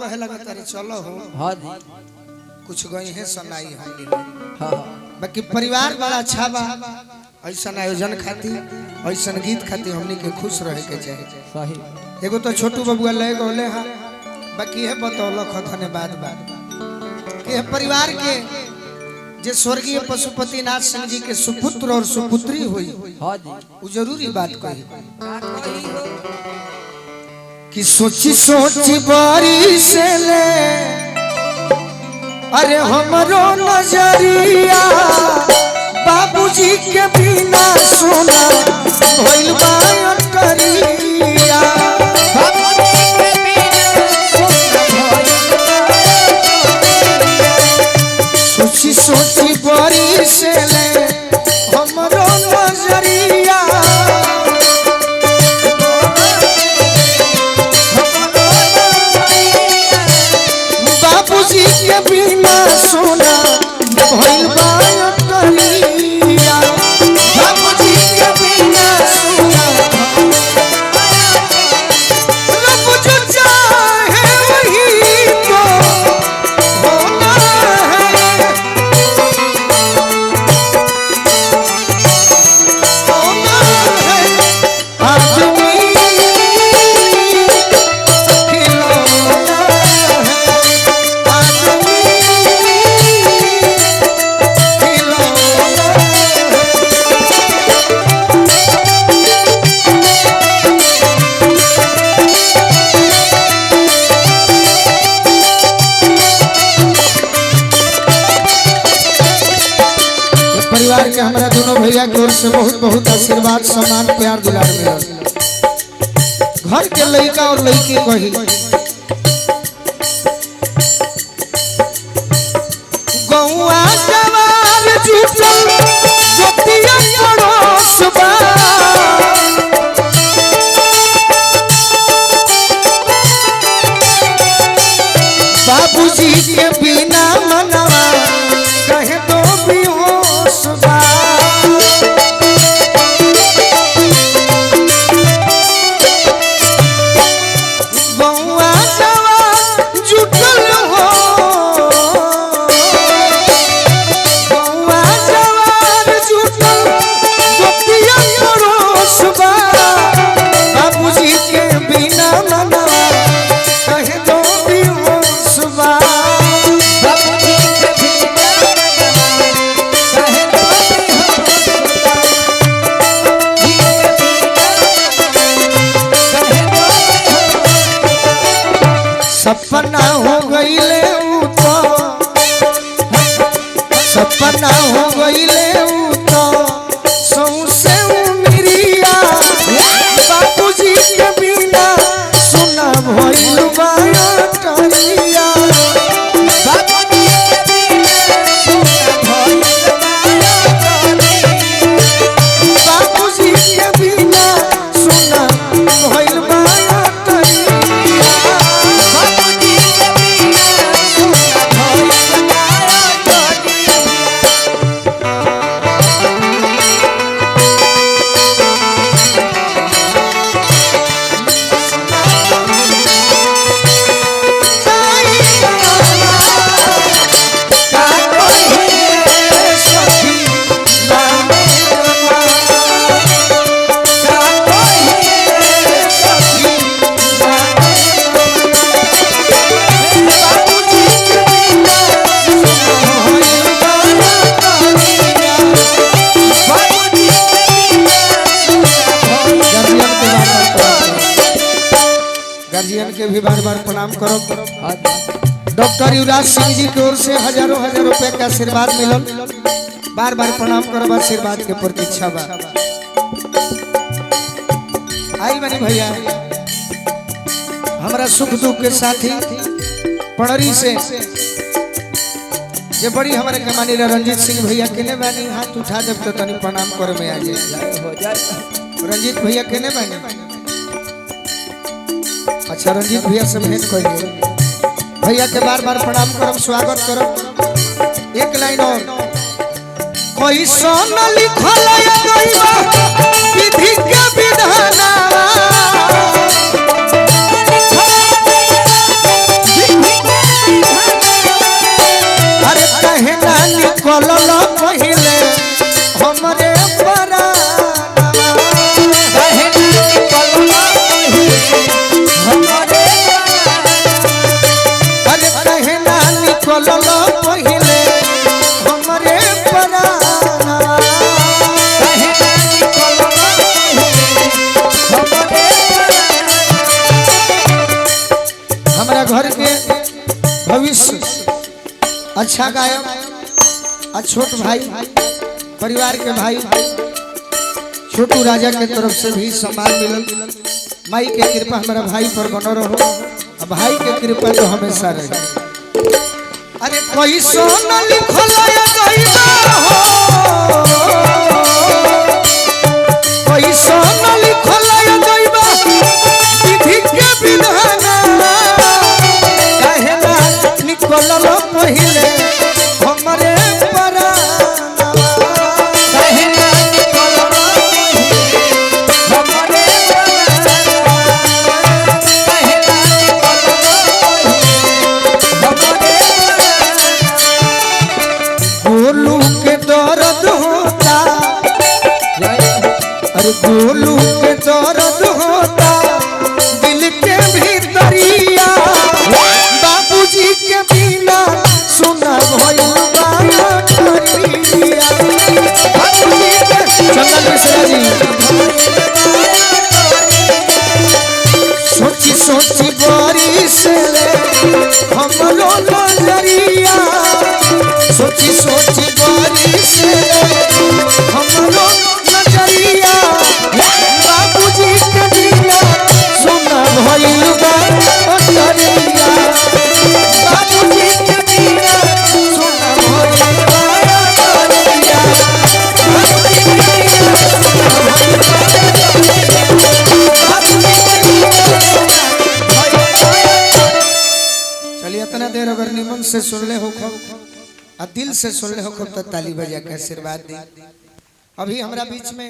कहे लगा तारे चलो हो। हां जी कुछ गई है सुनाई हमनी। हां बाकी परिवार बड़ा अच्छा बा। ऐसा आयोजन खाती ऐसा गीत खाती हमनी के खुश रहे के चाहिए। सही एगो तो छोटू बबुआ ले गोले हां। बाकी है बतौलक धन्यवाद बा के परिवार के जे स्वर्गीय पशुपतिनाथ सिंह जी के सुपुत्र और सुपुत्री हुई। हां जी वो जरूरी बात कही कि सोची सोची बारी से ले अरे हमरो नजरिया बाबूजी के बिना सोना भइल बा करिया। सोची सोची बारी से ले हमरो नजरिया बाबूजी के बिना सोना भइल बा करिया। बाबूजी के बिना सोना रब जो चाहे वही तो होना है। होना है आदमी खिलौना है। आदमी परिवार के हमारा दोनों भैया की ओर से बहुत बहुत आशीर्वाद सम्मान प्यार दुलार मिला। घर के लड़का और लड़की कही गौआ जवार जुटल गोतिया पड़ोस बा। बाबूजी के बिना मनवा कहे तो बेहोश बा। गौआ जवार जुटल हो गौआ जवार जुटल गोतिया पड़ोस बा। बाबूजी के बिना मनवा कहे तो बेहोश बा। बाबूजी के बिना कहे तो सपना हो गईले ऊ तो सपना हो गईले ऊ तो सौसे उमरिया। बाबूजी के बिना सुना भइल बा करिया। बाबूजी के बिना सुना भइल बा करिया। बाबूजी के बिना सुना भइल बा करिया। बाबूजी के बिना सुना भइल बा करिया। गार्जियन के भी बार बार प्रणाम करो। डॉक्टर युवराज सिंह जी की ओर से हजारों हजार रुपए का आशीर्वाद मिलल। बार बार प्रणाम करो। आशीर्वाद के प्रतीक्षा बा। आई बनी भैया हमारा सुख दुख के साथी पड़री से जे बड़ी हमारे कमानी रंजीत सिंह भैया केने बानी हाथ उठा देव तो तनी प्रणाम करे में आ जाए हो जाए। रंजीत भैया केने बानी। अच्छा रंजीत भैया से भेंट करिए। भैया के बार बार प्रणाम करब स्वागत करब। एक लाइन और कोई सोना लिखल विधि के विधाना निकलल पहिले हमरे पराना काहे ना निकलल पहिले हमरे पराना। हमरा घर के भविष्य अच्छा गायक आ छोट भाई परिवार के भाई छोटू राजा के तरफ से भी सम्मान मिलल। माई के कृपा हमारा भाई पर बनो रहो, भाई के कृपा तो हमेशा रहे। अरे कोई सोना लिखल कोई सोना लिखल विधि के विधान काहे ना निकलल पहिले हमरे पराना काहे ना निकलल हमरे गोलू के दर्द होता, अरे गोलू के दर्द होता दिल के भीतरिया बाबूजी के बिना सुना भइल बाया करिया बाबूजी के चंदन मिश्रा जी सोची सोची बड़ी से हमरो नजरिया सोची सोची बड़ी से हमरो नजरिया बाबूजी के बिना सुना भइल बा करिया बाबूजी के बिना सुना भइल बा करिया चलिए इतना देर अगर निमन से सुन ले हो दिल से सुन ले हो तो ताली बजा के आशीर्वाद दी। अभी हमरा बीच में